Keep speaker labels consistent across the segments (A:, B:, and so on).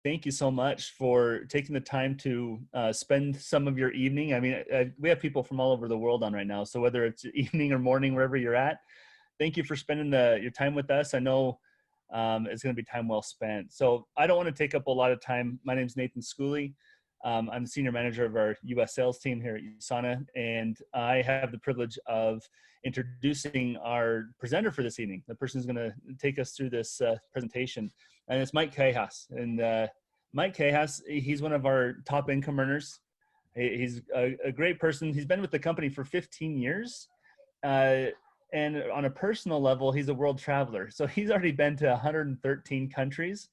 A: thank you so much for taking the time to spend some of your evening. I mean, we have people from all over the world on right now. So whether it's evening or morning, wherever you're at, thank you for spending your time with us. I know it's going to be time well spent. So I don't want to take up a lot of time. My name is Nathan Schooley. I'm the senior manager of our U.S. sales team here at USANA, and I have the privilege of introducing our presenter for this evening. The person who's going to take us through this presentation, and it's Mike Cajas. And Mike Cajas, he's one of our top income earners. He's a great person. He's been with the company for 15 years. And on a personal level, he's a world traveler. So he's already been to 113 countries.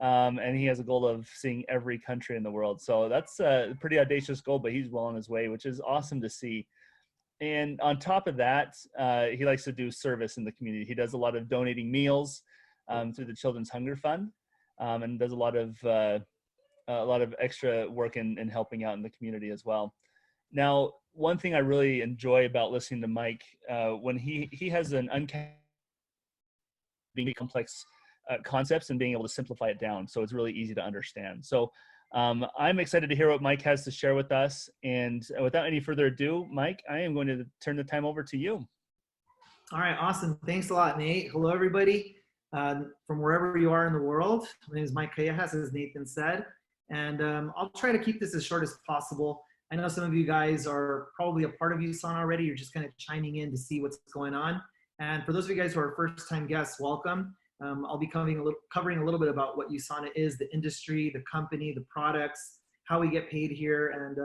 A: And he has a goal of seeing every country in the world. So that's a pretty audacious goal, but he's well on his way, which is awesome to see. And on top of that, he likes to do service in the community. He does a lot of donating meals through the Children's Hunger Fund, and does a lot of extra work in helping out in the community as well. Now, one thing I really enjoy about listening to Mike, when he has an being complex concepts and being able to simplify it down so it's really easy to understand. So I'm excited to hear what Mike has to share with us. And without any further ado, Mike, I am going to turn the time over to you.
B: All right, awesome. Thanks a lot, Nate. Hello, everybody from wherever you are in the world. My name is Mike Cajas, as Nathan said, and I'll try to keep this as short as possible. I know some of you guys are probably a part of USANA already. You're just kind of chiming in to see what's going on. And for those of you guys who are first-time guests, welcome. I'll be covering a little bit about what USANA is, the industry, the company, the products, how we get paid here, and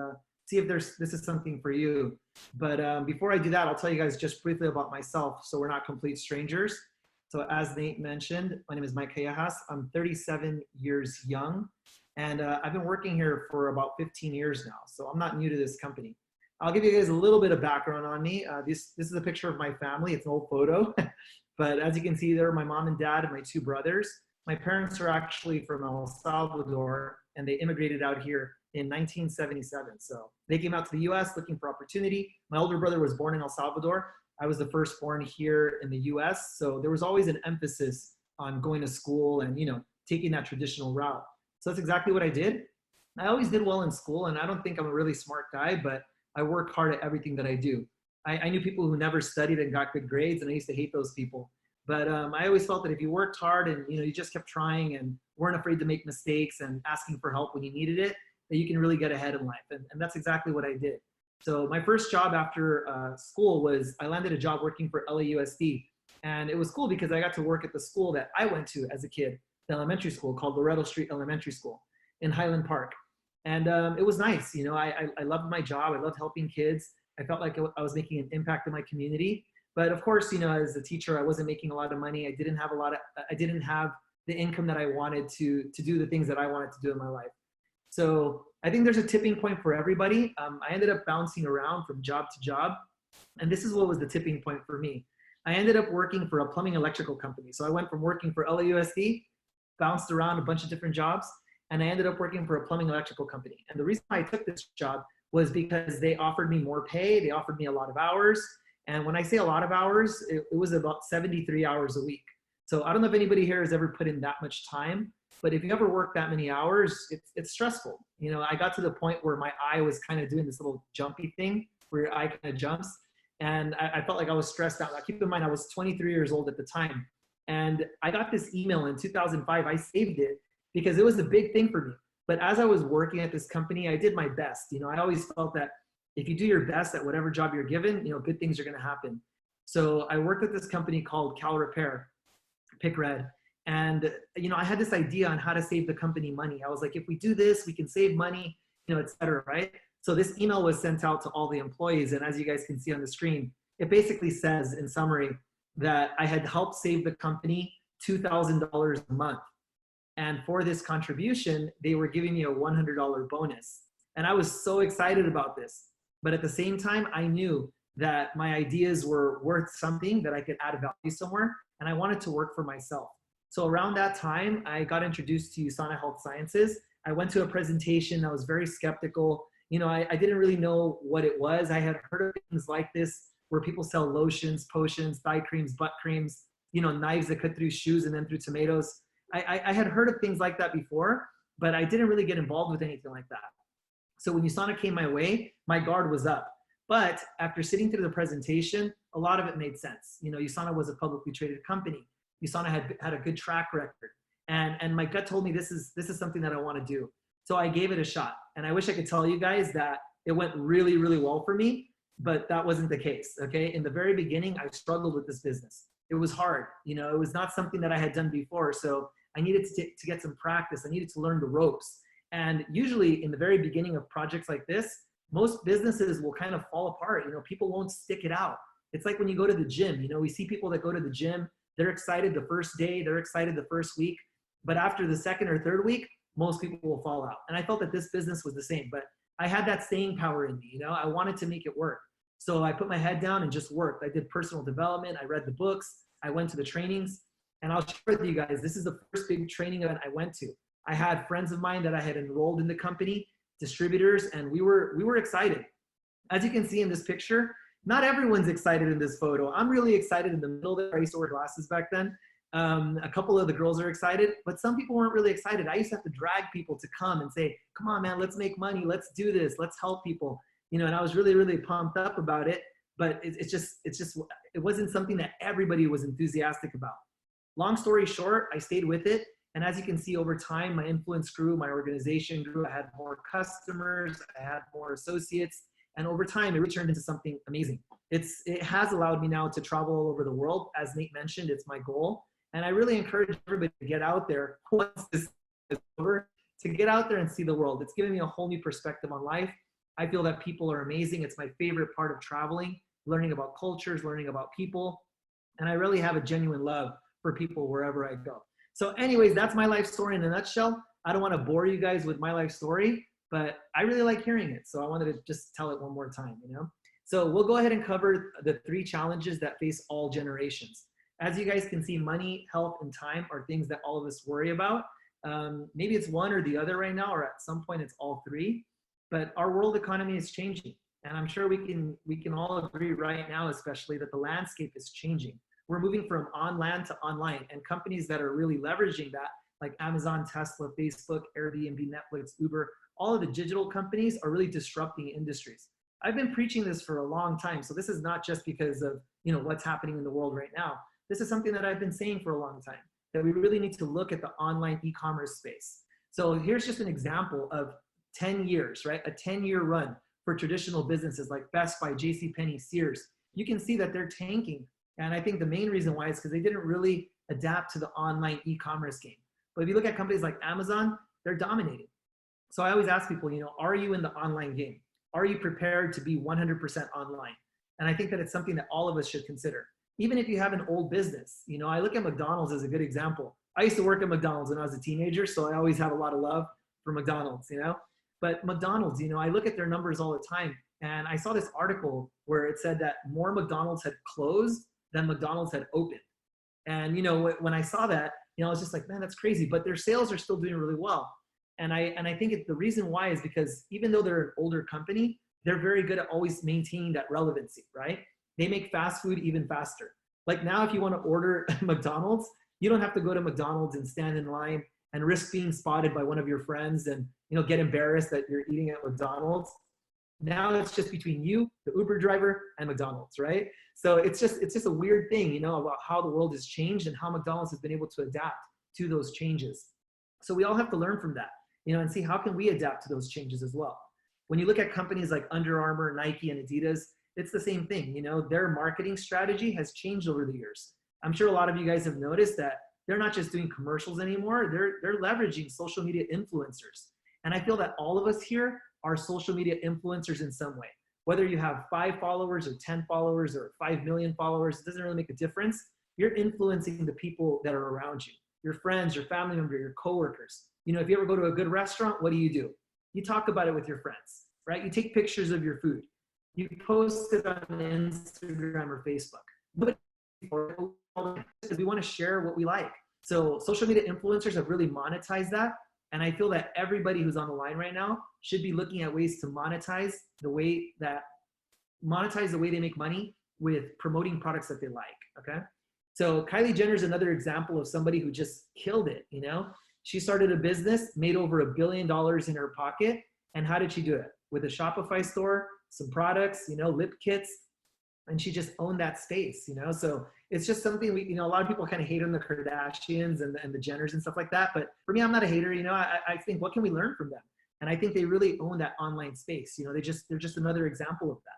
B: see if this is something for you. But before I do that, I'll tell you guys just briefly about myself so we're not complete strangers. So as Nate mentioned, my name is Mike Cajas. I'm 37 years young, and I've been working here for about 15 years now, so I'm not new to this company. I'll give you guys a little bit of background on me. This is a picture of my family. It's an old photo. But as you can see there, my mom and dad and my two brothers. My parents are actually from El Salvador, and they immigrated out here in 1977. So they came out to the US looking for opportunity. My older brother was born in El Salvador. I was the firstborn here in the US. So there was always an emphasis on going to school and, taking that traditional route. So that's exactly what I did. I always did well in school, and I don't think I'm a really smart guy, but I work hard at everything that I do. I knew people who never studied and got good grades, and I used to hate those people. But I always felt that if you worked hard and you just kept trying and weren't afraid to make mistakes and asking for help when you needed it, that you can really get ahead in life. And that's exactly what I did. So my first job after school was I landed a job working for LAUSD. And it was cool because I got to work at the school that I went to as a kid, the elementary school called Loretto Street Elementary School in Highland Park. And it was nice. I loved my job. I loved helping kids. I felt like I was making an impact in my community. But of course, as a teacher, I wasn't making a lot of money. I didn't have the income that I wanted to do the things that I wanted to do in my life. So I think there's a tipping point for everybody. I ended up bouncing around from job to job. And this is what was the tipping point for me. I ended up working for a plumbing electrical company. So I went from working for LAUSD, bounced around a bunch of different jobs, and I ended up working for a plumbing electrical company. And the reason I took this job was because they offered me more pay. They offered me a lot of hours. And when I say a lot of hours, it was about 73 hours a week. So I don't know if anybody here has ever put in that much time, but if you ever work that many hours, it's stressful. I got to the point where my eye was kind of doing this little jumpy thing where your eye kind of jumps. And I felt like I was stressed out. Now, keep in mind, I was 23 years old at the time. And I got this email in 2005. I saved it because it was a big thing for me. But as I was working at this company, I did my best. I always felt that if you do your best at whatever job you're given, good things are going to happen. So I worked at this company called Cal Repair, Pick Red. And, I had this idea on how to save the company money. I was like, if we do this, we can save money, et cetera, right? So this email was sent out to all the employees. And as you guys can see on the screen, it basically says in summary that I had helped save the company $2,000 a month. And for this contribution, they were giving me a $100 bonus. And I was so excited about this. But at the same time, I knew that my ideas were worth something, that I could add value somewhere, and I wanted to work for myself. So around that time, I got introduced to USANA Health Sciences. I went to a presentation. I was very skeptical. I didn't really know what it was. I had heard of things like this where people sell lotions, potions, thigh creams, butt creams, knives that cut through shoes and then through tomatoes. I had heard of things like that before, but I didn't really get involved with anything like that. So when USANA came my way, my guard was up. But after sitting through the presentation, a lot of it made sense. You know, USANA was a publicly traded company. USANA had a good track record. And my gut told me this is something that I want to do. So I gave it a shot. And I wish I could tell you guys that it went really, really well for me, but that wasn't the case, okay? In the very beginning, I struggled with this business. It was hard. You know, it was not something that I had done before. So I needed to get some practice. I needed to learn the ropes. And usually in the very beginning of projects like this, most businesses will kind of fall apart. You know, people won't stick it out. It's like when you go to the gym, you know, we see people that go to the gym, they're excited the first day, they're excited the first week, but after the second or third week, most people will fall out. And I felt that this business was the same, but I had that staying power in me, you know, I wanted to make it work. So I put my head down and just worked. I did personal development, I read the books, I went to the trainings, and I'll share with you guys, this is the first big training event I went to. I had friends of mine that I had enrolled in the company, distributors, and we were excited. As you can see in this picture, not everyone's excited in this photo. I'm really excited in the middle there. I used to wear glasses back then. A couple of the girls are excited, but some people weren't really excited. I used to have to drag people to come and say, come on, man, let's make money. Let's do this. Let's help people. You know, and I was really, really pumped up about it, but it wasn't something that everybody was enthusiastic about. Long story short, I stayed with it. And as you can see over time, my influence grew, my organization grew. I had more customers, I had more associates. And over time, it turned into something amazing. It has allowed me now to travel all over the world. As Nate mentioned, it's my goal. And I really encourage everybody to get out there once this is over, to get out there and see the world. It's given me a whole new perspective on life. I feel that people are amazing. It's my favorite part of traveling, learning about cultures, learning about people. And I really have a genuine love for people wherever I go. So anyways, that's my life story in a nutshell. I don't want to bore you guys with my life story, but I really like hearing it. So I wanted to just tell it one more time, you know? So we'll go ahead and cover the 3 challenges that face all generations. As you guys can see, money, health, and time are things that all of us worry about. Maybe it's one or the other right now, or at some point it's all 3, but our world economy is changing. And I'm sure we can all agree right now, especially, that the landscape is changing. We're moving from on land to online, and companies that are really leveraging that, like Amazon, Tesla, Facebook, Airbnb, Netflix, Uber, all of the digital companies are really disrupting industries. I've been preaching this for a long time, so this is not just because of, you know, what's happening in the world right now. This is something that I've been saying for a long time, that we really need to look at the online e-commerce space. So here's just an example of 10 years, right? A 10-year run for traditional businesses like Best Buy, JCPenney, Sears. You can see that they're tanking. And I think the main reason why is because they didn't really adapt to the online e-commerce game. But if you look at companies like Amazon, they're dominating. So I always ask people, you know, are you in the online game? Are you prepared to be 100% online? And I think that it's something that all of us should consider. Even if you have an old business, you know, I look at McDonald's as a good example. I used to work at McDonald's when I was a teenager, so I always have a lot of love for McDonald's, you know. But McDonald's, you know, I look at their numbers all the time, and I saw this article where it said that more McDonald's had closed than McDonald's had opened. And, you know, when I saw that, you know, I was just like, man, that's crazy. But their sales are still doing really well. And I think the reason why is because even though they're an older company, they're very good at always maintaining that relevancy, right? They make fast food even faster. Like now, if you want to order McDonald's, you don't have to go to McDonald's and stand in line and risk being spotted by one of your friends and, you know, get embarrassed that you're eating at McDonald's. Now it's just between you, the Uber driver, and McDonald's, right? So it's just a weird thing, you know, about how the world has changed and how McDonald's has been able to adapt to those changes. So we all have to learn from that, you know, and see how can we adapt to those changes as well. When you look at companies like Under Armour, Nike, and Adidas, it's the same thing. You know, their marketing strategy has changed over the years. I'm sure a lot of you guys have noticed that they're not just doing commercials anymore. They're leveraging social media influencers. And I feel that all of us here are social media influencers in some way. Whether you have 5 followers or 10 followers or 5 million followers, it doesn't really make a difference. You're influencing the people that are around you, your friends, your family member, your coworkers. You know, if you ever go to a good restaurant, what do? You talk about it with your friends, right? You take pictures of your food. You post it on Instagram or Facebook. But because we want to share what we like. So social media influencers have really monetized that. And I feel that everybody who's on the line right now should be looking at ways to monetize the way they make money with promoting products that they like, okay? So Kylie Jenner is another example of somebody who just killed it, you know? She started a business, made over $1 billion in her pocket. And how did she do it? With a Shopify store, some products, lip kits, and she just owned that space, So it's just something a lot of people kind of hate on the Kardashians and the Jenners and stuff like that. But for me, I'm not a hater. I think, what can we learn from them? And I think they really own that online space. They're just another example of that.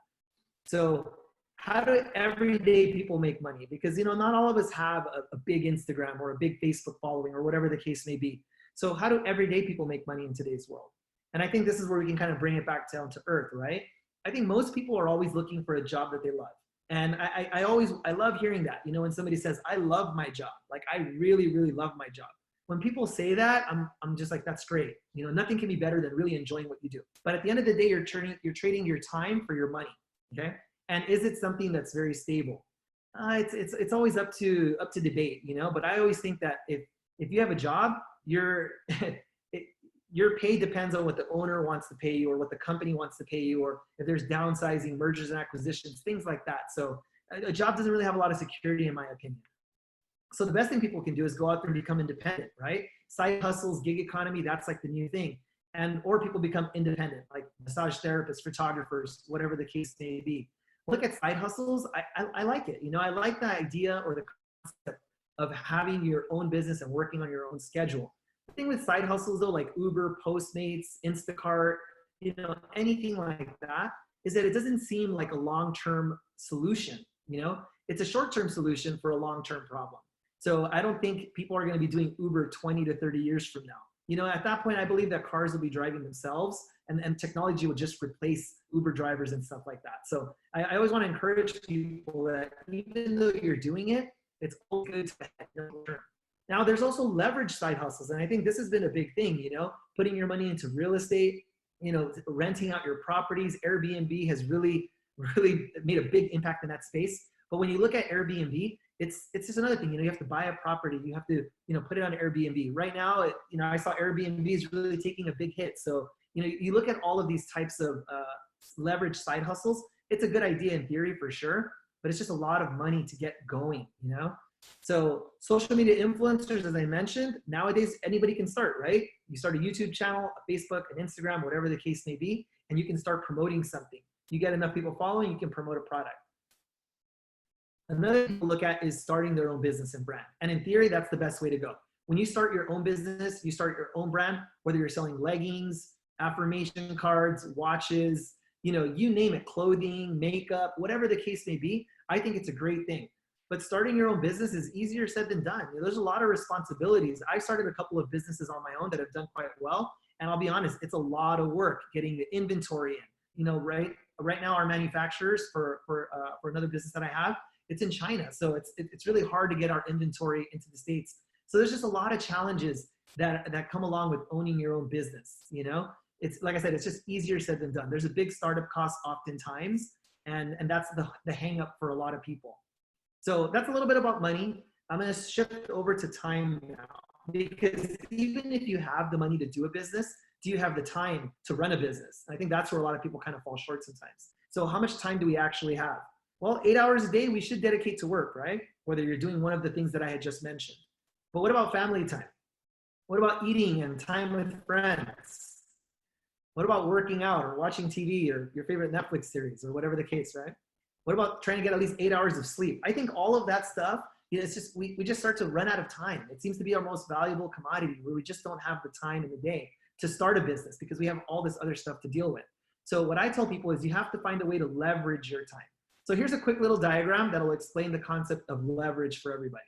B: So how do everyday people make money? Because, not all of us have a big Instagram or a big Facebook following or whatever the case may be. So how do everyday people make money in today's world? And I think this is where we can kind of bring it back down to earth, right? I think most people are always looking for a job that they love. And I love hearing that, when somebody says, I love my job, like I really, really love my job. When people say that, I'm just like, that's great. Nothing can be better than really enjoying what you do. But at the end of the day, you're trading your time for your money, okay? And is it something that's very stable? It's always up to debate, But I always think that if you have a job, your pay depends on what the owner wants to pay you or what the company wants to pay you, or if there's downsizing, mergers and acquisitions, things like that. So a job doesn't really have a lot of security, in my opinion. So the best thing people can do is go out there and become independent, right? Side hustles, gig economy, that's like the new thing. Or people become independent, like massage therapists, photographers, whatever the case may be. Look at side hustles. I like it. I like the idea or the concept of having your own business and working on your own schedule. The thing with side hustles though, like Uber, Postmates, Instacart, anything like that, is that it doesn't seem like a long-term solution. It's a short-term solution for a long-term problem. So I don't think people are going to be doing Uber 20 to 30 years from now. At that point, I believe that cars will be driving themselves and technology will just replace Uber drivers and stuff like that. So I always want to encourage people that even though you're doing it, it's all good to have. Now, there's also leverage side hustles. And I think this has been a big thing, putting your money into real estate, renting out your properties. Airbnb has really, really made a big impact in that space. But when you look at Airbnb, it's just another thing. You have to buy a property. You have to, put it on Airbnb. Right now, I saw Airbnb is really taking a big hit. So, you look at all of these types of leverage side hustles. It's a good idea in theory for sure, but it's just a lot of money to get going, So social media influencers, as I mentioned, nowadays anybody can start, right? You start a YouTube channel, a Facebook, an Instagram, whatever the case may be, and you can start promoting something. You get enough people following, you can promote a product. Another thing to look at is starting their own business and brand. And in theory, that's the best way to go. When you start your own business, you start your own brand, whether you're selling leggings, affirmation cards, watches, you name it, clothing, makeup, whatever the case may be, I think it's a great thing. But starting your own business is easier said than done. There's a lot of responsibilities. I started a couple of businesses on my own that have done quite well. And I'll be honest, it's a lot of work getting the inventory in. Right now our manufacturers for another business that I have, it's in China. So it's really hard to get our inventory into the States. So there's just a lot of challenges that come along with owning your own business. It's like I said, it's just easier said than done. There's a big startup cost oftentimes, and that's the hang up for a lot of people. So that's a little bit about money. I'm going to shift over to time now, because even if you have the money to do a business, do you have the time to run a business? I think that's where a lot of people kind of fall short sometimes. So how much time do we actually have? Well, 8 hours a day we should dedicate to work, right? Whether you're doing one of the things that I had just mentioned. But what about family time? What about eating and time with friends? What about working out or watching TV or your favorite Netflix series or whatever the case, right? What about trying to get at least 8 hours of sleep? I think all of that stuff, it's just, we just start to run out of time. It seems to be our most valuable commodity, where we just don't have the time in the day to start a business because we have all this other stuff to deal with. So what I tell people is you have to find a way to leverage your time. So here's a quick little diagram that'll explain the concept of leverage for everybody.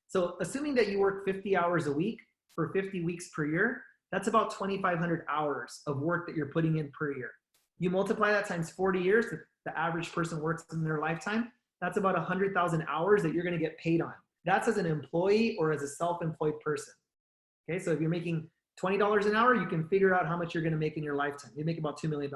B: So assuming that you work 50 hours a week for 50 weeks per year, that's about 2,500 hours of work that you're putting in per year. You multiply that times 40 years, the average person works in their lifetime, that's about 100,000 hours that you're gonna get paid on. That's as an employee or as a self-employed person. Okay, so if you're making $20 an hour, you can figure out how much you're gonna make in your lifetime. You make about $2 million.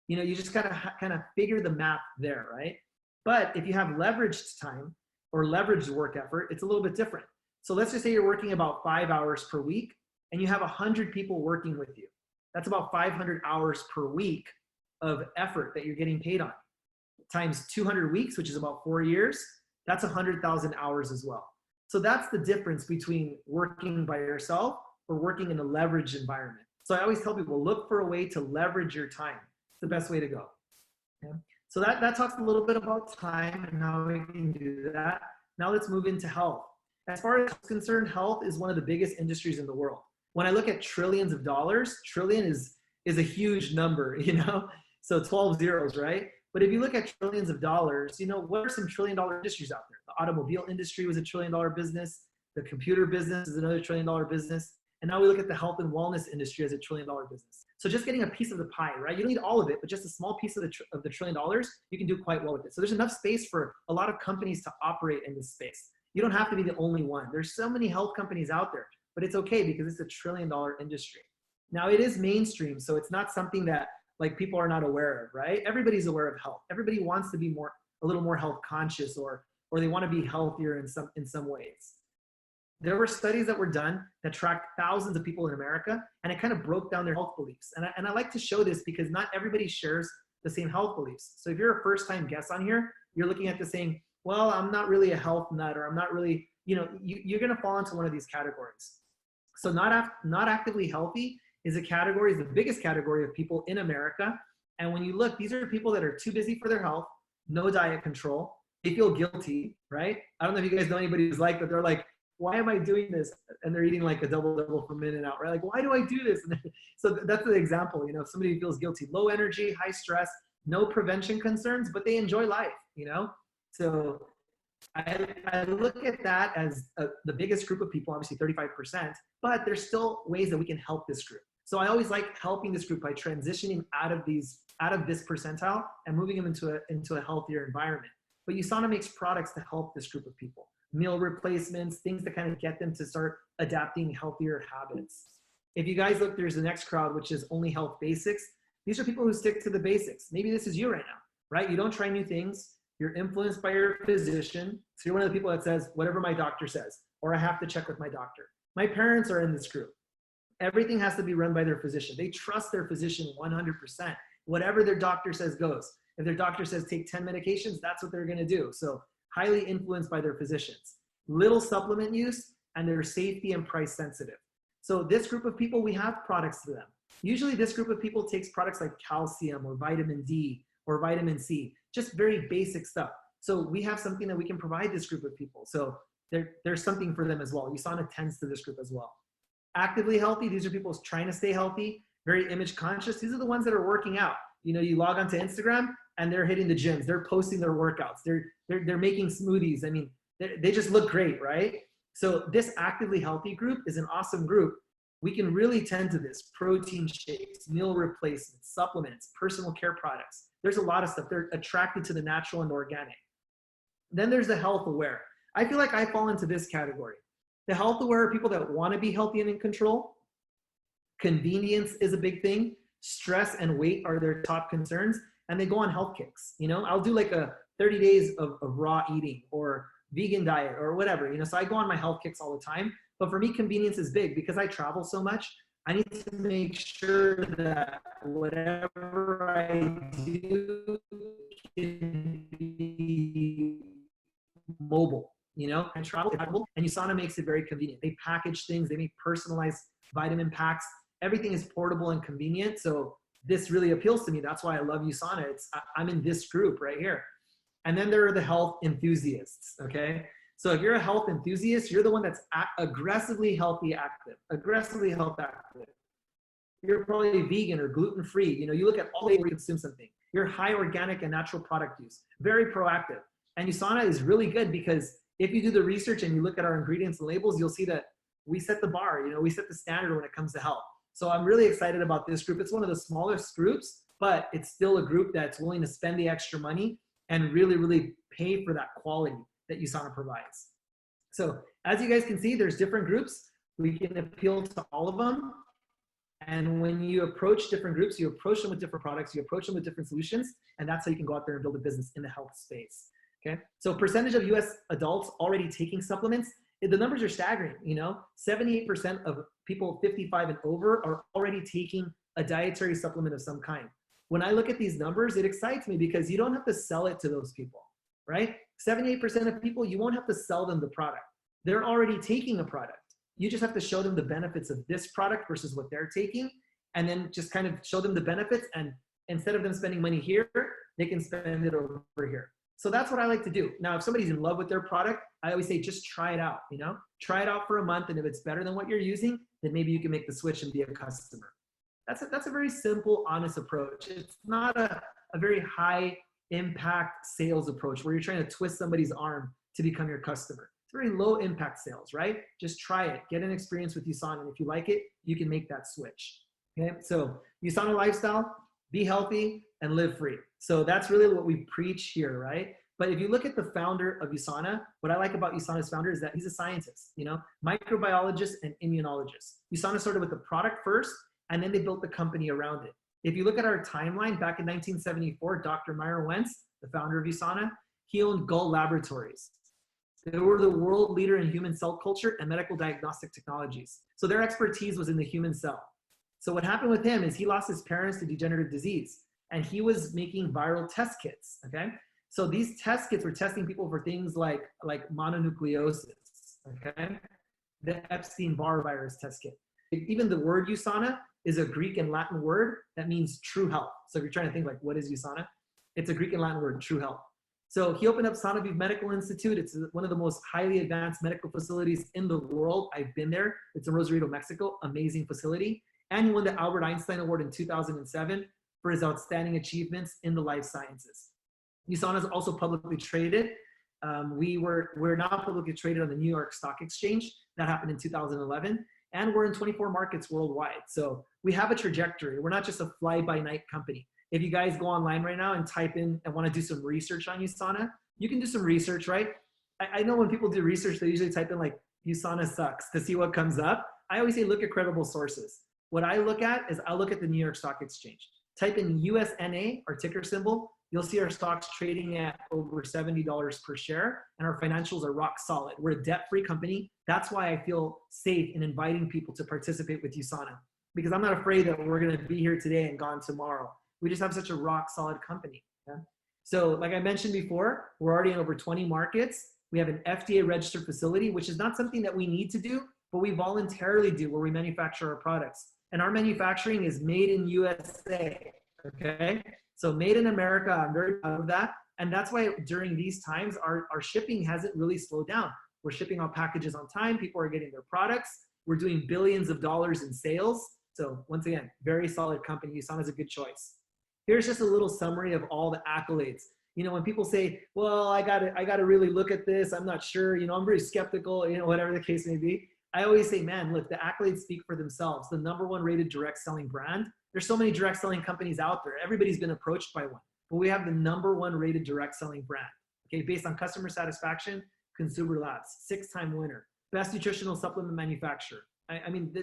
B: You just gotta figure the math there, right? But if you have leveraged time or leveraged work effort, it's a little bit different. So let's just say you're working about 5 hours per week and you have 100 people working with you. That's about 500 hours per week of effort that you're getting paid on. Times 200 weeks, which is about 4 years, that's 100,000 hours as well. So that's the difference between working by yourself we're working in a leveraged environment. So I always tell people, look for a way to leverage your time. It's the best way to go. Okay? So that talks a little bit about time and how we can do that. Now let's move into health. As far as concerned, health is one of the biggest industries in the world. When I look at trillions of dollars, trillion is a huge number, you know? So 12 zeros, right? But if you look at trillions of dollars, you know, what are some $1 trillion industries out there? The automobile industry was a $1 trillion business. The computer business is another $1 trillion business. And now we look at the health and wellness industry as a $1 trillion business. So just getting a piece of the pie, right? You don't need all of it, but just a small piece of the $1 trillion, you can do quite well with it. So there's enough space for a lot of companies to operate in this space. You don't have to be the only one. There's so many health companies out there, but it's okay because it's a $1 trillion industry. Now it is mainstream, so it's not something that like people are not aware of, right? Everybody's aware of health. Everybody wants to be a little more health conscious, or they want to be healthier in some ways. There were studies that were done that tracked thousands of people in America, and it kind of broke down their health beliefs. And I like to show this because not everybody shares the same health beliefs. So if you're a first-time guest on here, you're looking at this saying, well, I'm not really a health nut, or I'm not really, you know, you're going to fall into one of these categories. So not actively healthy is the biggest category of people in America. And when you look, these are people that are too busy for their health, no diet control. They feel guilty, right? I don't know if you guys know anybody who's like that. They're like, why am I doing this? And they're eating like a double from In-N-Out, right? Like, why do I do this? So that's the example, you know, if somebody feels guilty, low energy, high stress, no prevention concerns, but they enjoy life, you know? So I look at that as the biggest group of people, obviously 35%, but there's still ways that we can help this group. So I always like helping this group by transitioning out of this percentile and moving them into a healthier environment. But USANA makes products to help this group of people. Meal replacements, things to kind of get them to start adapting healthier habits. If you guys look, there's the next crowd, which is only health basics. These are people who stick to the basics. Maybe this is you right now, right? You don't try new things. You're influenced by your physician. So you're one of the people that says, whatever my doctor says, or I have to check with my doctor. My parents are in this group. Everything has to be run by their physician. They trust their physician 100%. Whatever their doctor says goes. If their doctor says take 10 medications, that's what they're going to do. So highly influenced by their physicians. Little supplement use, and they're safety and price sensitive. So this group of people, we have products for them. Usually this group of people takes products like calcium or vitamin D or vitamin C, just very basic stuff. So we have something that we can provide this group of people. So there's something for them as well. USANA tends to this group as well. Actively healthy, these are people trying to stay healthy, very image conscious. These are the ones that are working out. You know, you log onto Instagram and they're hitting the gyms. They're posting their workouts. They're making smoothies. I mean, they just look great, right? So this actively healthy group is an awesome group. We can really tend to this: protein shakes, meal replacements, supplements, personal care products. There's a lot of stuff. They're attracted to the natural and organic. Then there's the health aware. I feel like I fall into this category. The health aware are people that want to be healthy and in control. Convenience is a big thing. Stress and weight are their top concerns, and they go on health kicks. You know, I'll do like a 30 days of raw eating or vegan diet or whatever, you know, so I go on my health kicks all the time. But for me, convenience is big because I travel so much. I need to make sure that whatever I do can be mobile, you know, and travel, and USANA makes it very convenient. They package things, they make personalized vitamin packs. Everything is portable and convenient. So this really appeals to me. That's why I love USANA. I'm in this group right here. And then there are the health enthusiasts, okay? So if you're a health enthusiast, you're the one that's aggressively health active. You're probably vegan or gluten-free. You know, you look at all the ways you consume something. You're high organic and natural product use, very proactive. And USANA is really good because if you do the research and you look at our ingredients and labels, you'll see that we set the bar, you know, we set the standard when it comes to health. So I'm really excited about this group. It's one of the smallest groups, but it's still a group that's willing to spend the extra money and really, really pay for that quality that USANA provides. So as you guys can see, there's different groups. We can appeal to all of them. And when you approach different groups, you approach them with different products, you approach them with different solutions, and that's how you can go out there and build a business in the health space, okay? So percentage of US adults already taking supplements, the numbers are staggering, you know? 78% of people 55 and over are already taking a dietary supplement of some kind. When I look at these numbers, it excites me because you don't have to sell it to those people, right? 78% of people, you won't have to sell them the product. They're already taking a product. You just have to show them the benefits of this product versus what they're taking, and then just kind of show them the benefits. And instead of them spending money here, they can spend it over here. So that's what I like to do. Now, if somebody's in love with their product, I always say, just try it out, you know, try it out for a month. And if it's better than what you're using, then maybe you can make the switch and be a customer. That's a very simple, honest approach. It's not a very high impact sales approach where you're trying to twist somebody's arm to become your customer. It's very low impact sales, right? Just try it, get an experience with USANA. And if you like it, you can make that switch. Okay, so USANA lifestyle, be healthy and live free. So that's really what we preach here, right? But if you look at the founder of USANA, what I like about USANA's founder is that he's a scientist, you know, microbiologist and immunologist. USANA started with the product first, and then they built the company around it. If you look at our timeline, back in 1974, Dr. Myron Wentz, the founder of USANA, he owned Gull Laboratories. They were the world leader in human cell culture and medical diagnostic technologies. So their expertise was in the human cell. So what happened with him is he lost his parents to degenerative disease, and he was making viral test kits, okay? So these test kits were testing people for things like mononucleosis, okay? The Epstein-Barr virus test kit. Even the word USANA is a Greek and Latin word that means true health. So if you're trying to think like, what is USANA? It's a Greek and Latin word, true health. So he opened up Sonoviv Medical Institute. It's one of the most highly advanced medical facilities in the world. I've been there. It's in Rosarito, Mexico, amazing facility. And he won the Albert Einstein Award in 2007 for his outstanding achievements in the life sciences. USANA is also publicly traded. We're now publicly traded on the New York Stock Exchange. That happened in 2011. And we're in 24 markets worldwide. So we have a trajectory. We're not just a fly-by-night company. If you guys go online right now and type in and want to do some research on USANA, you can do some research, right? I know when people do research, they usually type in like, USANA sucks to see what comes up. I always say, look at credible sources. What I look at is I look at the New York Stock Exchange. Type in USANA, our ticker symbol. You'll see our stocks trading at over $70 per share, and our financials are rock solid. We're a debt-free company. That's why I feel safe in inviting people to participate with USANA, because I'm not afraid that we're going to be here today and gone tomorrow. We just have such a rock solid company. Okay? So like I mentioned before, we're already in over 20 markets. We have an FDA registered facility, which is not something that we need to do, but we voluntarily do where we manufacture our products. And our manufacturing is made in USA, okay? So made in America, I'm very proud of that. And that's why during these times, our shipping hasn't really slowed down. We're shipping our packages on time. People are getting their products. We're doing billions of dollars in sales. So once again, very solid company. USANA is a good choice. Here's just a little summary of all the accolades. You know, when people say, well, I gotta really look at this. I'm not sure, you know, I'm very skeptical, you know, whatever the case may be. I always say, man, look, the accolades speak for themselves. The #1 rated direct selling brand. There's so many direct selling companies out there. Everybody's been approached by one, but we have the #1 rated direct selling brand. Okay, based on customer satisfaction, Consumer Labs, 6-time winner, best nutritional supplement manufacturer. I mean,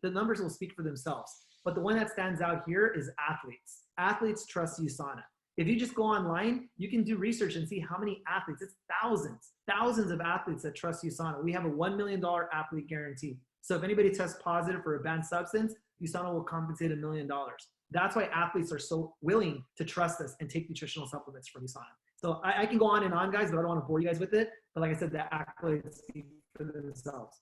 B: the numbers will speak for themselves. But the one that stands out here is athletes. Athletes trust USANA. If you just go online, you can do research and see how many athletes. It's thousands of athletes that trust USANA. We have a $1 million athlete guarantee. So if anybody tests positive for a banned substance, USANA will compensate $1 million. That's why athletes are so willing to trust us and take nutritional supplements from USANA. So I can go on and on, guys, but I don't want to bore you guys with it. But like I said, the accolades speak for themselves.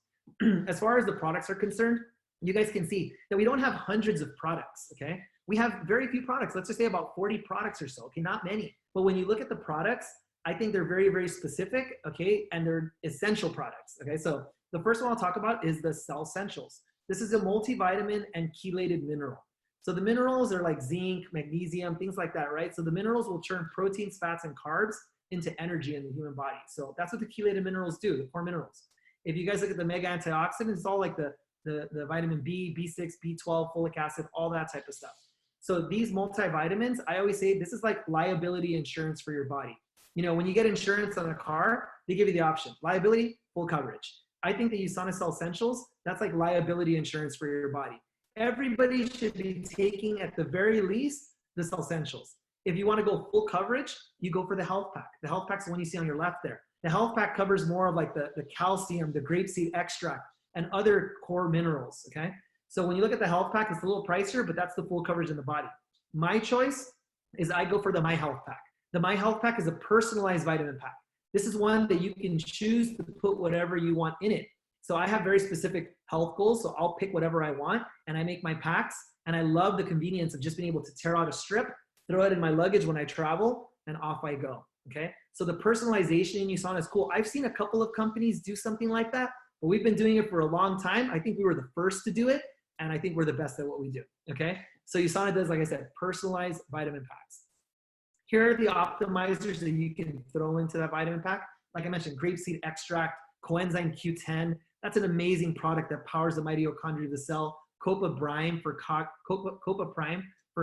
B: As far as the products are concerned, you guys can see that we don't have hundreds of products, okay? We have very few products. Let's just say about 40 products or so, okay? Not many. But when you look at the products, I think they're very, very specific, okay? And they're essential products, okay? So the first one I'll talk about is the Cell Essentials. This is a multivitamin and chelated mineral. So the minerals are like zinc, magnesium, things like that, right? So the minerals will turn proteins, fats, and carbs into energy in the human body. So that's what the chelated minerals do, the core minerals. If you guys look at the mega antioxidants, it's all like the vitamin B, B6, B12, folic acid, all that type of stuff. So these multivitamins, I always say this is like liability insurance for your body. You know, when you get insurance on a car, they give you the option, liability, full coverage. I think the USANA Cell Essentials, that's like liability insurance for your body. Everybody should be taking at the very least the Cell Essentials. If you want to go full coverage, you go for the Health Pack. The Health Pack's the one you see on your left there. The Health Pack covers more of like the calcium, the grapeseed extract, and other core minerals, okay? So when you look at the Health Pack, it's a little pricier, but that's the full coverage in the body. My choice is I go for the My Health Pack. The My Health Pack is a personalized vitamin pack. This is one that you can choose to put whatever you want in it. So I have very specific health goals. So I'll pick whatever I want and I make my packs. And I love the convenience of just being able to tear out a strip, throw it in my luggage when I travel, and off I go. Okay. So the personalization in USANA is cool. I've seen a couple of companies do something like that, but we've been doing it for a long time. I think we were the first to do it, and I think we're the best at what we do. Okay. So USANA does, like I said, personalized vitamin packs. Here are the optimizers that you can throw into that vitamin pack. Like I mentioned, grapeseed extract, coenzyme Q10. That's an amazing product that powers the mitochondria of the cell. Copa Prime for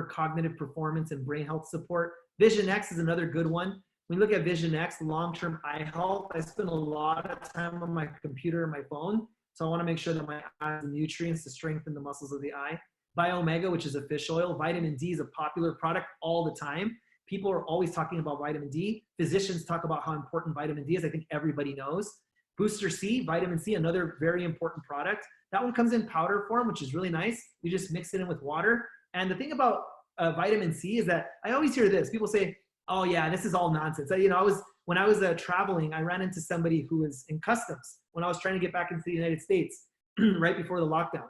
B: cognitive performance and brain health support. Vision X is another good one. When you look at Vision X, long-term eye health, I spend a lot of time on my computer and my phone. So I want to make sure that my eye has the nutrients to strengthen the muscles of the eye. Biomega, which is a fish oil. Vitamin D is a popular product all the time. People are always talking about vitamin D. Physicians talk about how important vitamin D is. I think everybody knows. Booster C, vitamin C, another very important product. That one comes in powder form, which is really nice. You just mix it in with water. And the thing about vitamin C is that I always hear this. People say, oh yeah, this is all nonsense. When I was traveling, I ran into somebody who was in customs when I was trying to get back into the United States right before the lockdown.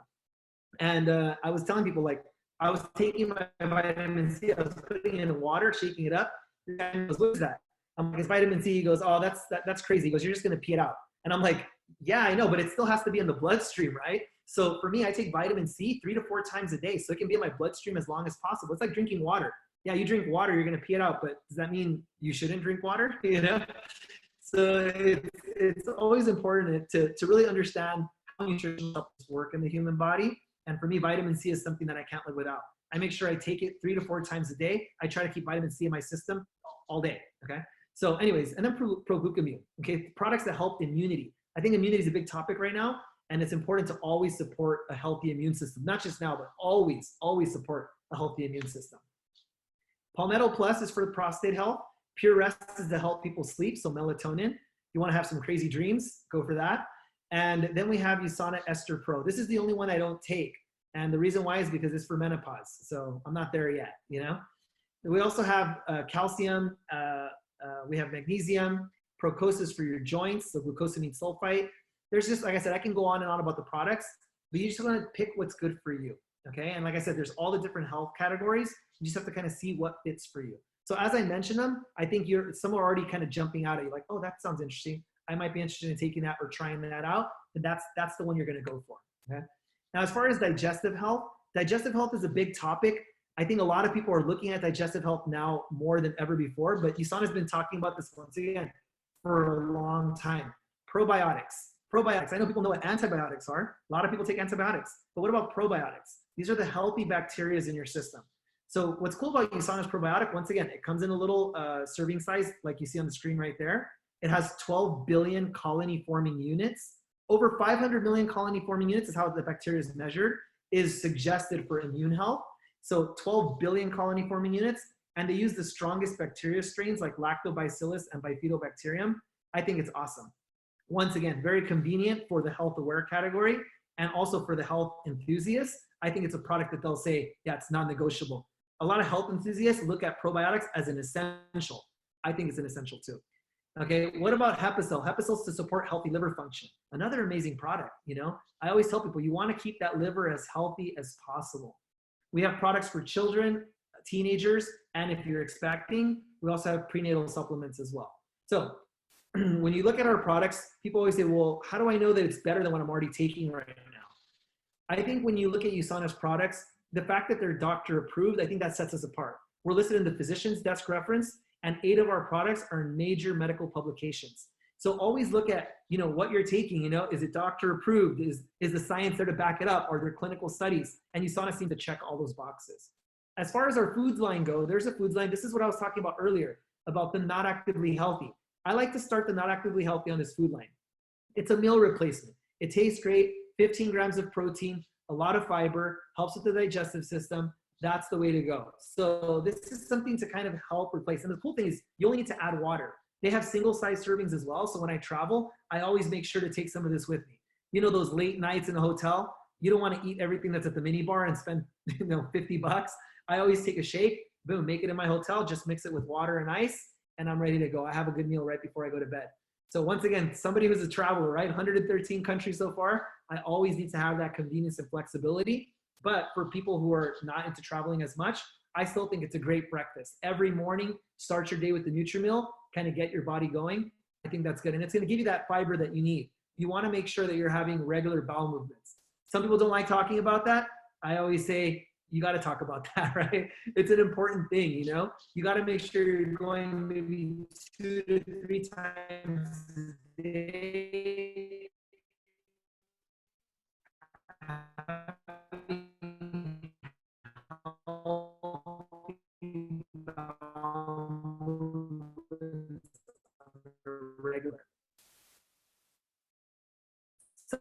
B: And I was telling people, like, I was taking my vitamin C, I was putting it in water, shaking it up. The guy goes, what is that? I'm like, it's vitamin C. He goes, oh, that's crazy. He goes, you're just gonna pee it out. And I'm like, yeah, I know, but it still has to be in the bloodstream, right? So for me, I take vitamin C 3 to 4 times a day, so it can be in my bloodstream as long as possible. It's like drinking water. Yeah, you drink water, you're gonna pee it out, but does that mean you shouldn't drink water? You know? So it's always important to really understand how nutrition helps work in the human body. And for me, vitamin C is something that I can't live without. I make sure I take it 3 to 4 times a day. I try to keep vitamin C in my system all day, okay? So anyways, and then pro-glucamine, okay? Products that help immunity. I think immunity is a big topic right now, and it's important to always support a healthy immune system. Not just now, but always, always support a healthy immune system. Palmetto Plus is for prostate health. Pure Rest is to help people sleep, so melatonin. You wanna have some crazy dreams, go for that. And then we have USANA Ester Pro. This is the only one I don't take. And the reason why is because it's for menopause. So I'm not there yet, you know? We also have calcium, we have magnesium, Procosis for your joints, so glucosamine sulfite. There's just, like I said, I can go on and on about the products, but you just wanna pick what's good for you, okay? And like I said, there's all the different health categories. You just have to kind of see what fits for you. So as I mentioned them, I think some are already kind of jumping out at you like, oh, that sounds interesting. I might be interested in taking that or trying that out, and that's the one you're gonna go for, okay? Now, as far as digestive health is a big topic. I think a lot of people are looking at digestive health now more than ever before, but USANA has been talking about this once again for a long time. Probiotics. I know people know what antibiotics are. A lot of people take antibiotics, but what about probiotics? These are the healthy bacteria in your system. So what's cool about USANA's probiotic, once again, it comes in a little serving size like you see on the screen right there. It has 12 billion colony forming units. Over 500 million colony forming units is how the bacteria is measured, is suggested for immune health. So 12 billion colony forming units, and they use the strongest bacteria strains like lactobacillus and bifidobacterium. I think it's awesome. Once again, very convenient for the health aware category and also for the health enthusiasts. I think it's a product that they'll say, yeah, it's non-negotiable. A lot of health enthusiasts look at probiotics as an essential. I think it's an essential too. Okay, what about Hepacil? Hepacil's to support healthy liver function. Another amazing product, you know? I always tell people, you wanna keep that liver as healthy as possible. We have products for children, teenagers, and if you're expecting, we also have prenatal supplements as well. So when you look at our products, people always say, well, how do I know that it's better than what I'm already taking right now? I think when you look at USANA's products, the fact that they're doctor approved, I think that sets us apart. We're listed in the physician's desk reference, and 8 of our products are in major medical publications. So always look at, you know, what you're taking, you know, is it doctor approved? Is the science there to back it up? Are there clinical studies? And USANA seems to check all those boxes. As far as our foods line go, there's a foods line. This is what I was talking about earlier, about the not actively healthy. I like to start the not actively healthy on this food line. It's a meal replacement. It tastes great, 15 grams of protein, a lot of fiber, helps with the digestive system. That's the way to go. So this is something to kind of help replace. And the cool thing is you only need to add water. They have single size servings as well. So when I travel, I always make sure to take some of this with me. You know, those late nights in the hotel, you don't want to eat everything that's at the mini bar and spend, you know, 50 bucks. I always take a shake, boom, make it in my hotel, just mix it with water and ice, and I'm ready to go. I have a good meal right before I go to bed. So once again, somebody who's a traveler, right? 113 countries so far. I always need to have that convenience and flexibility. But for people who are not into traveling as much, I still think it's a great breakfast. Every morning, start your day with the NutriMeal, kind of get your body going. I think that's good. And it's going to give you that fiber that you need. You want to make sure that you're having regular bowel movements. Some people don't like talking about that. I always say, you got to talk about that, right? It's an important thing, you know? You got to make sure you're going maybe 2 to 3 times a day. Regular.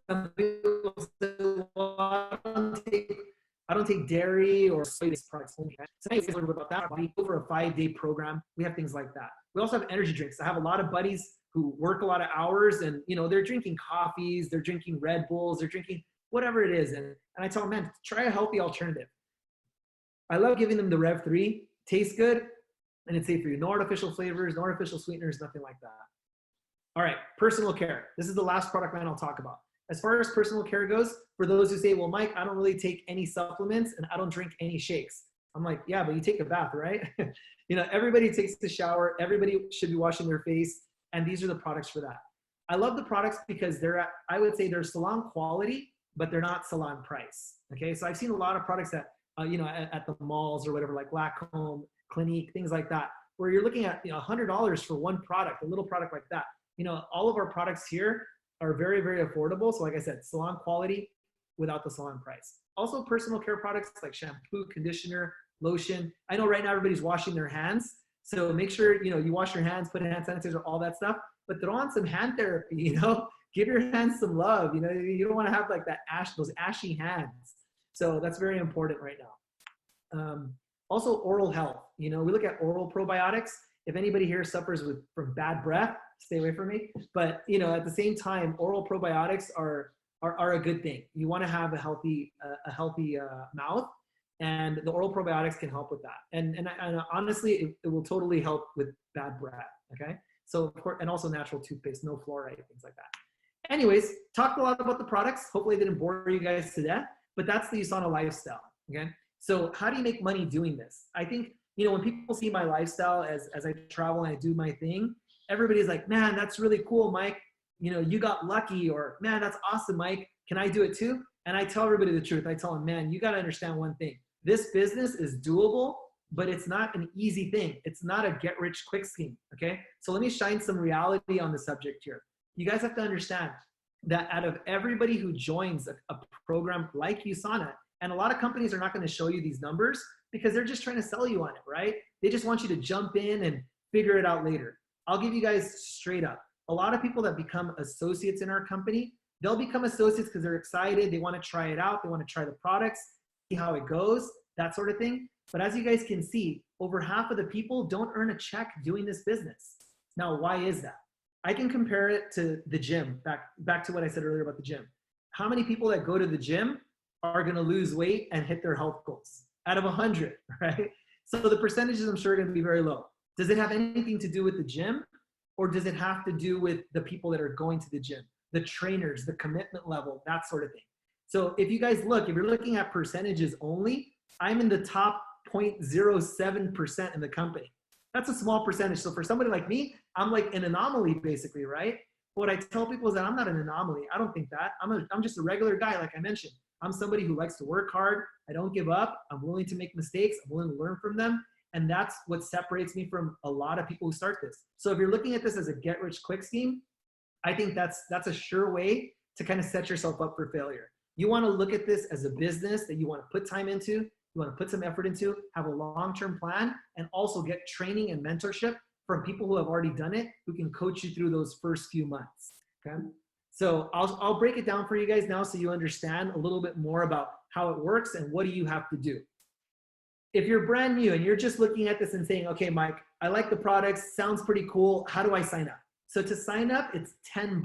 B: Some people say, well, I don't take dairy or soy-based products only. Tonight we're going to learn about that. Over a 5-day program, we have things like that. We also have energy drinks. I have a lot of buddies who work a lot of hours, and you know they're drinking coffees, they're drinking Red Bulls, they're drinking whatever it is, and I tell them, man, try a healthy alternative. I love giving them the Rev 3. Tastes good, and it's safe for you. No artificial flavors, no artificial sweeteners, nothing like that. All right, personal care. This is the last product line I'll talk about. As far as personal care goes, for those who say, well, Mike, I don't really take any supplements and I don't drink any shakes. I'm like, yeah, but you take a bath, right? You know, everybody takes the shower. Everybody should be washing their face. And these are the products for that. I love the products because they're, I would say they're salon quality, but they're not salon price. Okay, so I've seen a lot of products that, you know, at the malls or whatever, like Lacombe, Clinique, things like that, where you're looking at, you know, $100 for one product, a little product like that. You know, all of our products here are very, very affordable. So like I said, salon quality without the salon price. Also personal care products like shampoo, conditioner, lotion. I know right now everybody's washing their hands. So make sure, you know, you wash your hands, put in hand sanitizer, all that stuff, but throw on some hand therapy, you know, give your hands some love. You know, you don't want to have like that those ashy hands. So that's very important right now. Also oral health. You know, we look at oral probiotics. If anybody here suffers from bad breath, stay away from me. But you know, at the same time, oral probiotics are a good thing. You want to have a healthy mouth, and the oral probiotics can help with that. And honestly, it will totally help with bad breath. Okay, so of course, and also natural toothpaste, no fluoride, things like that. Anyways, talked a lot about the products. Hopefully, I didn't bore you guys to death. But that's the USANA lifestyle. Okay, so how do you make money doing this? I think, you know, when people see my lifestyle as I travel and I do my thing, everybody's like, man, that's really cool, Mike. You know, you got lucky, or man, that's awesome, Mike. Can I do it too? And I tell everybody the truth. I tell them, man, you got to understand one thing. This business is doable, but it's not an easy thing. It's not a get rich quick scheme. Okay. So let me shine some reality on the subject here. You guys have to understand that out of everybody who joins a program like USANA, and a lot of companies are not going to show you these numbers because they're just trying to sell you on it, right? They just want you to jump in and figure it out later. I'll give you guys straight up. A lot of people that become associates in our company, they'll become associates because they're excited. They want to try it out. They want to try the products, see how it goes, that sort of thing. But as you guys can see, over half of the people don't earn a check doing this business. Now, why is that? I can compare it to the gym, back to what I said earlier about the gym. How many people that go to the gym are going to lose weight and hit their health goals? Out of 100, right? So the percentages, I'm sure, are going to be very low. Does it have anything to do with the gym, or does it have to do with the people that are going to the gym, the trainers, the commitment level, that sort of thing? So if you guys look, if you're looking at percentages only, I'm in the top 0.07% in the company. That's a small percentage. So for somebody like me, I'm like an anomaly basically, right? What I tell people is that I'm not an anomaly. I don't think that. I'm just a regular guy, like I mentioned. I'm somebody who likes to work hard. I don't give up. I'm willing to make mistakes. I'm willing to learn from them. And that's what separates me from a lot of people who start this. So if you're looking at this as a get-rich-quick scheme, I think that's a sure way to kind of set yourself up for failure. You want to look at this as a business that you want to put time into, you want to put some effort into, have a long-term plan, and also get training and mentorship from people who have already done it, who can coach you through those first few months, okay? So I'll break it down for you guys now so you understand a little bit more about how it works and what do you have to do. If you're brand new and you're just looking at this and saying, okay, Mike, I like the products, sounds pretty cool, how do I sign up? So to sign up, it's $10.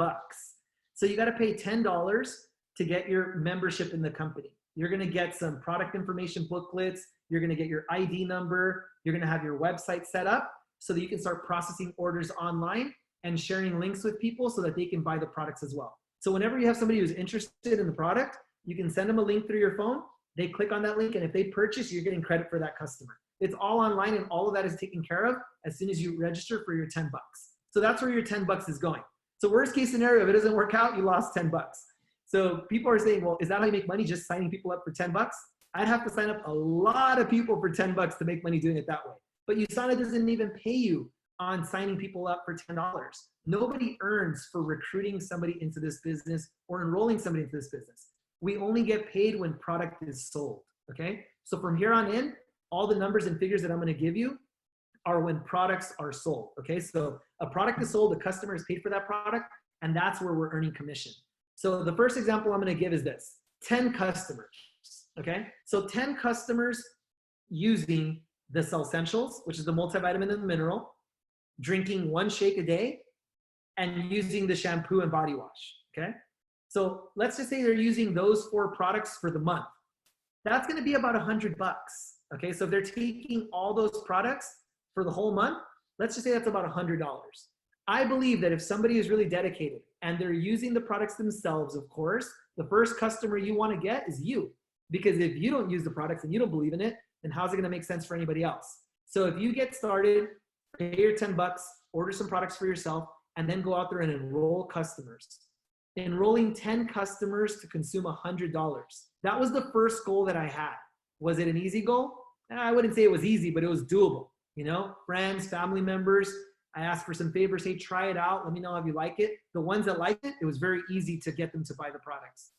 B: So you got to pay $10 to get your membership in the company. You're going to get some product information booklets. You're going to get your ID number. You're going to have your website set up so that you can start processing orders online. and sharing links with people so that they can buy the products as well. So whenever you have somebody who's interested in the product, you can send them a link through your phone. They click on that link, and if they purchase, you're getting credit for that customer. It's all online, and all of that is taken care of as soon as you register for your 10 bucks. So that's where your 10 bucks is going. So worst case scenario, if it doesn't work out, you lost 10 bucks. So people are saying, well, is that how you make money, just signing people up for 10 bucks? I'd have to sign up a lot of people for 10 bucks to make money doing it that way. But USANA doesn't even pay you on signing people up for $10. Nobody earns for recruiting somebody into this business or enrolling somebody into this business. We only get paid when product is sold, okay? So from here on in, all the numbers and figures that I'm gonna give you are when products are sold, okay? So a product is sold, the customer is paid for that product, and that's where we're earning commission. So the first example I'm gonna give is this, 10 customers, okay? So 10 customers using the Essentials, which is the multivitamin and the mineral, drinking 1 shake a day, and using the shampoo and body wash, okay? So let's just say they're using those 4 products for the month. That's gonna be about 100 bucks, okay? So if they're taking all those products for the whole month, let's just say that's about $100. I believe that if somebody is really dedicated and they're using the products themselves, of course, the first customer you wanna get is you. Because if you don't use the products and you don't believe in it, then how's it gonna make sense for anybody else? So if you get started, pay your 10 bucks, order some products for yourself, and then go out there and enroll customers. Enrolling 10 customers to consume $100. That was the first goal that I had. Was it an easy goal? I wouldn't say it was easy, but it was doable. You know, friends, family members, I asked for some favors. Hey, try it out. Let me know if you like it. The ones that liked it, it was very easy to get them to buy the products.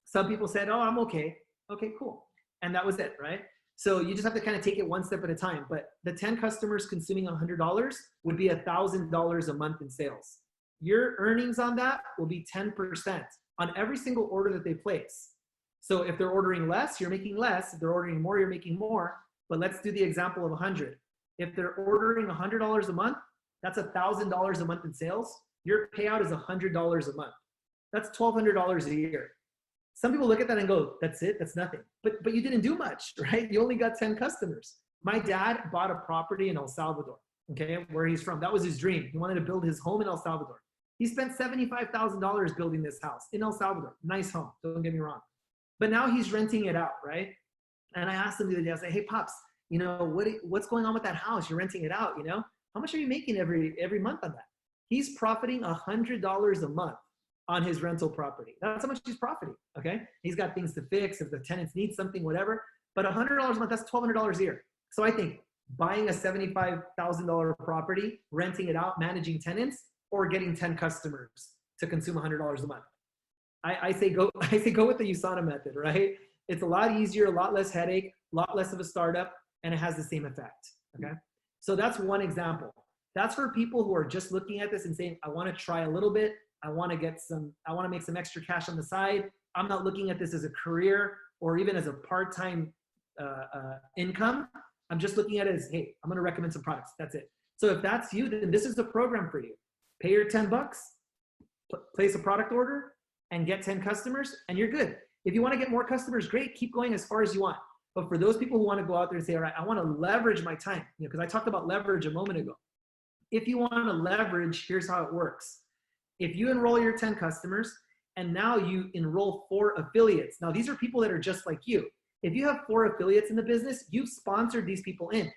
B: Some people said, oh, I'm okay. Okay, cool. And that was it, right? So you just have to kind of take it one step at a time. But the 10 customers consuming $100 would be $1,000 a month in sales. Your earnings on that will be 10% on every single order that they place. So if they're ordering less, you're making less. If they're ordering more, you're making more. But let's do the example of 100. If they're ordering $100 a month, that's $1,000 a month in sales. Your payout is $100 a month. That's $1,200 a year. Some people look at that and go, that's it, that's nothing. But you didn't do much, right? You only got 10 customers. My dad bought a property in El Salvador, okay, where he's from. That was his dream. He wanted to build his home in El Salvador. He spent $75,000 building this house in El Salvador. Nice home, don't get me wrong. But now he's renting it out, right? And I asked him the other day, I said, hey, Pops, you know, what's going on with that house? You're renting it out, you know? How much are you making every month on that? He's profiting $100 a month on his rental property. That's how much he's profiting, okay? He's got things to fix, if the tenants need something, whatever. But $100 a month, that's $1,200 a year. So I think buying a $75,000 property, renting it out, managing tenants, or getting 10 customers to consume $100 a month. I say go with the USANA method, right? It's a lot easier, a lot less headache, a lot less of a startup, and it has the same effect, okay? So that's one example. That's for people who are just looking at this and saying, I want to try a little bit. I want to make some extra cash on the side. I'm not looking at this as a career or even as a part-time income. I'm just looking at it as, hey, I'm going to recommend some products. That's it. So if that's you, then this is the program for you. Pay your 10 bucks, place a product order, and get 10 customers, and you're good. If you want to get more customers, great. Keep going as far as you want. But for those people who want to go out there and say, all right, I want to leverage my time, you know, because I talked about leverage a moment ago. If you want to leverage, here's how it works. If you enroll your 10 customers and now you enroll 4 affiliates. Now these are people that are just like you. If you have 4 affiliates in the business, you've sponsored these people in.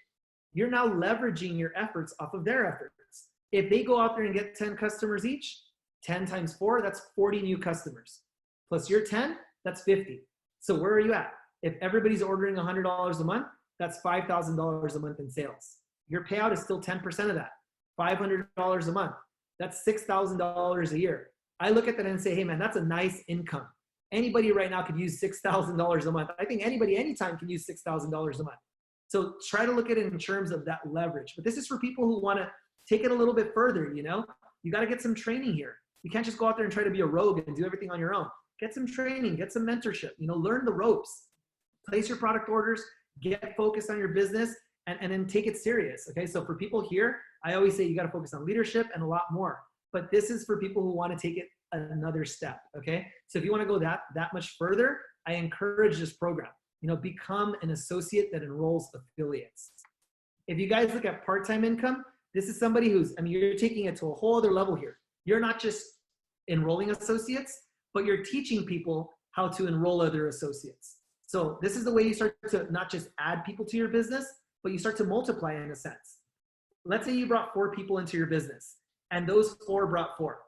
B: You're now leveraging your efforts off of their efforts. If they go out there and get 10 customers each, 10 times 4, that's 40 new customers. Plus your 10, that's 50. So where are you at? If everybody's ordering $100 a month, that's $5,000 a month in sales. Your payout is still 10% of that, $500 a month. That's $6,000 a year. I look at that and say, hey man, that's a nice income. Anybody right now could use $6,000 a month. I think anybody anytime can use $6,000 a month. So try to look at it in terms of that leverage. But this is for people who want to take it a little bit further, you know? You got to get some training here. You can't just go out there and try to be a rogue and do everything on your own. Get some training, get some mentorship, you know, learn the ropes. Place your product orders, get focused on your business, and then take it serious, okay? So for people here, I always say you gotta focus on leadership and a lot more. But this is for people who wanna take it another step, okay? So if you wanna go that much further, I encourage this program. You know, become an associate that enrolls affiliates. If you guys look at part-time income, This is somebody who's, I mean, you're taking it to a whole other level here. You're not just enrolling associates, but you're teaching people how to enroll other associates. So this is the way you start to not just add people to your business, but you start to multiply in a sense. Let's say you brought 4 people into your business and those 4 brought 4.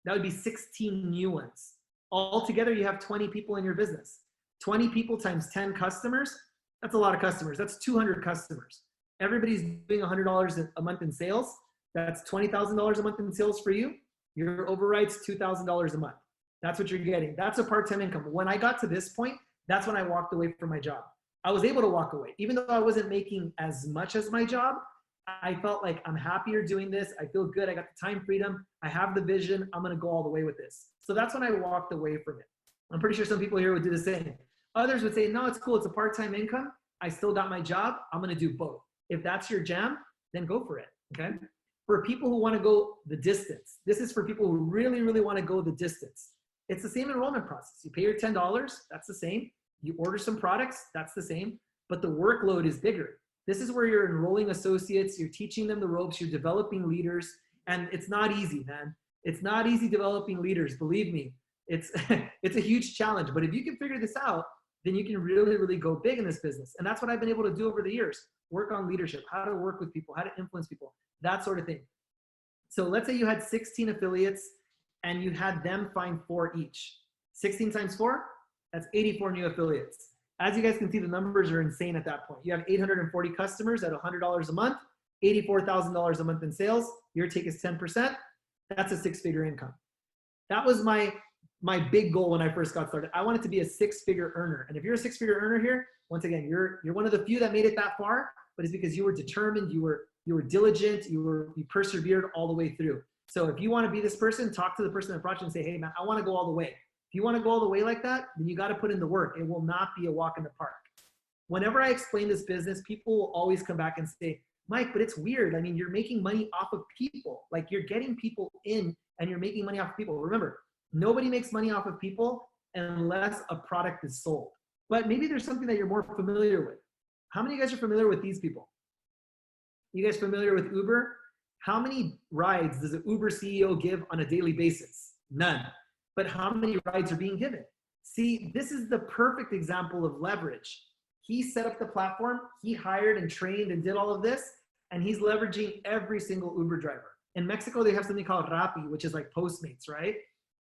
B: That would be 16 new ones. Altogether, you have 20 people in your business. 20 people times 10 customers, that's a lot of customers. That's 200 customers. Everybody's doing $100 a month in sales. That's $20,000 a month in sales for you. Your override's $2,000 a month. That's what you're getting. That's a part-time income. When I got to this point, that's when I walked away from my job. I was able to walk away. Even though I wasn't making as much as my job, I felt like I'm happier doing this. I feel good. I got the time freedom. I have the vision. I'm going to go all the way with this. So that's when I walked away from it. I'm pretty sure some people here would do the same. Others would say, no, it's cool. It's a part-time income. I still got my job. I'm going to do both. If that's your jam, then go for it. Okay. For people who want to go the distance, this is for people who really, really want to go the distance. It's the same enrollment process. You pay your $10. That's the same. You order some products. That's the same. But the workload is bigger. This is where you're enrolling associates, you're teaching them the ropes, you're developing leaders, and it's not easy, man. It's not easy developing leaders, believe me. It's, it's a huge challenge, but if you can figure this out, then you can really, really go big in this business. And that's what I've been able to do over the years. Work on leadership, how to work with people, how to influence people, that sort of thing. So let's say you had 16 affiliates and you had them find 4 each. 16 times 4, that's 84 new affiliates. As you guys can see, the numbers are insane at that point. You have 840 customers at $100 a month, $84,000 a month in sales. Your take is 10%. That's a 6-figure income. That was my big goal when I first got started. I wanted to be a 6-figure earner. And if you're a 6-figure earner here, once again, you're one of the few that made it that far, but it's because you were determined, you were diligent, you persevered all the way through. So if you want to be this person, talk to the person that brought you and say, hey man, I want to go all the way. If you want to go all the way like that, then you got to put in the work. It will not be a walk in the park. Whenever I explain this business, people will always come back and say, Mike, but it's weird. I mean, you're making money off of people. Like you're getting people in and you're making money off of people. Remember, nobody makes money off of people unless a product is sold. But maybe there's something that you're more familiar with. How many of you guys are familiar with these people? You guys familiar with Uber? How many rides does an Uber CEO give on a daily basis? None. But how many rides are being given? See, this is the perfect example of leverage. He set up the platform, he hired and trained and did all of this, and he's leveraging every single Uber driver. In Mexico, they have something called Rappi, which is like Postmates, right?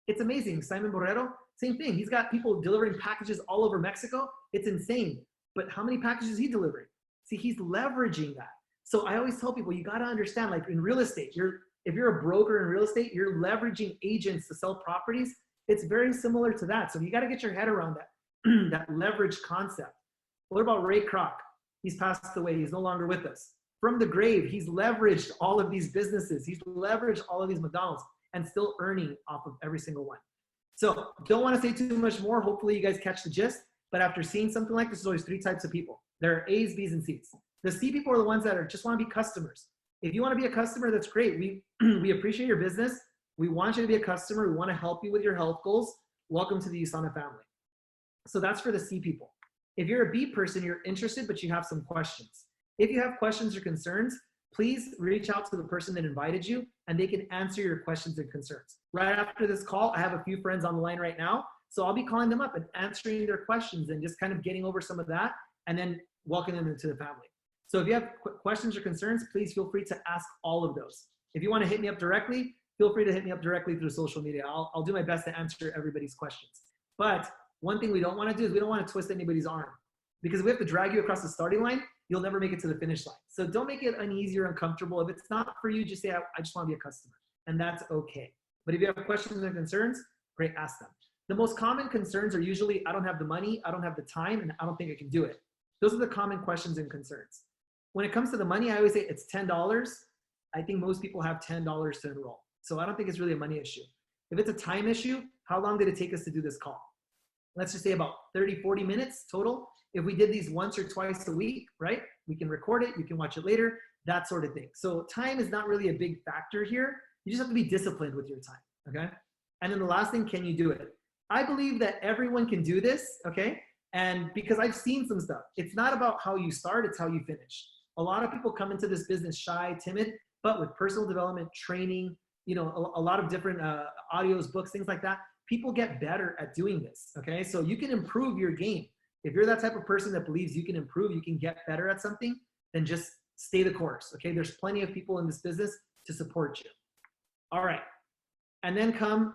B: It's amazing. Simon Borrero, same thing. He's got people delivering packages all over Mexico. It's insane. But how many packages is he delivering? See, he's leveraging that. So I always tell people, you got to understand, like in real estate, if you're a broker in real estate, you're leveraging agents to sell properties. It's very similar to that. So you got to get your head around that, that leverage concept. What about Ray Kroc? He's passed away. He's no longer with us. From the grave, he's leveraged all of these businesses. He's leveraged all of these McDonald's and still earning off of every single one. So don't want to say too much more. Hopefully you guys catch the gist. But after seeing something like this, there's always 3 types of people. There are A's, B's, and C's. The C people are the ones that just want to be customers. If you want to be a customer, that's great. We appreciate your business. We want you to be a customer. We want to help you with your health goals. Welcome to the USANA family. So that's for the C people. If you're a B person, you're interested, but you have some questions. If you have questions or concerns, please reach out to the person that invited you and they can answer your questions and concerns. Right after this call, I have a few friends on the line right now. So I'll be calling them up and answering their questions and just kind of getting over some of that and then welcoming them into the family. So if you have questions or concerns, please feel free to ask all of those. If you want to hit me up directly, feel free to hit me up directly through social media. I'll do my best to answer everybody's questions. But one thing we don't want to do is we don't want to twist anybody's arm, because if we have to drag you across the starting line, you'll never make it to the finish line. So don't make it uneasy or uncomfortable. If it's not for you, just say, I just want to be a customer, and that's okay. But if you have questions and concerns, great, ask them. The most common concerns are usually, I don't have the money, I don't have the time, and I don't think I can do it. Those are the common questions and concerns. When it comes to the money, I always say it's $10. I think most people have $10 to enroll. So I don't think it's really a money issue. If it's a time issue, how long did it take us to do this call? Let's just say about 30, 40 minutes total. If we did these once or twice a week, right? We can record it, you can watch it later, that sort of thing. So time is not really a big factor here. You just have to be disciplined with your time, okay? And then the last thing, can you do it? I believe that everyone can do this, okay? And because I've seen some stuff, it's not about how you start, it's how you finish. A lot of people come into this business shy, timid, But with personal development, training, you know, a lot of different audios, books, things like that, people get better at doing this, okay? So you can improve your game. If you're that type of person that believes you can improve, you can get better at something, then just stay the course, okay? There's plenty of people in this business to support you. All right, and then come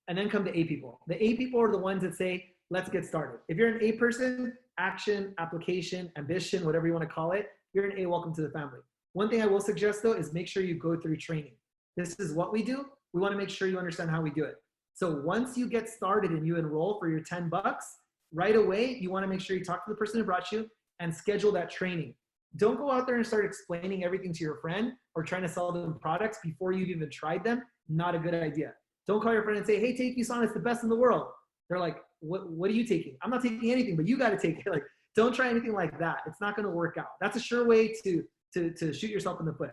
B: the A people. The A people are the ones that say, let's get started. If you're an A person, action, application, ambition, whatever you want to call it, you're an A, welcome to the family. One thing I will suggest though is make sure you go through training. This is what we do. We want to make sure you understand how we do it. So once you get started and you enroll for your 10 bucks, right away, you want to make sure you talk to the person who brought you and schedule that training. Don't go out there and start explaining everything to your friend or trying to sell them products before you've even tried them. Not a good idea. Don't call your friend and say, hey, take USANA, it's the best in the world. They're like, what are you taking? I'm not taking anything, but you got to take it. Like, don't try anything like that. It's not going to work out. That's a sure way to shoot yourself in the foot.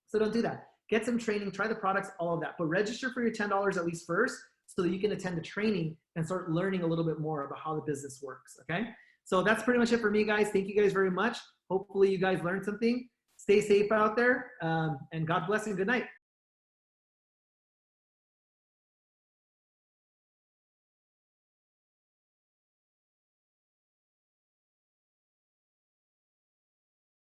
B: So don't do that. Get some training, try the products, all of that. But register for your $10 at least first so that you can attend the training and start learning a little bit more about how the business works, okay? So that's pretty much it for me, guys. Thank you guys very much. Hopefully you guys learned something. Stay safe out there, and God bless and good night.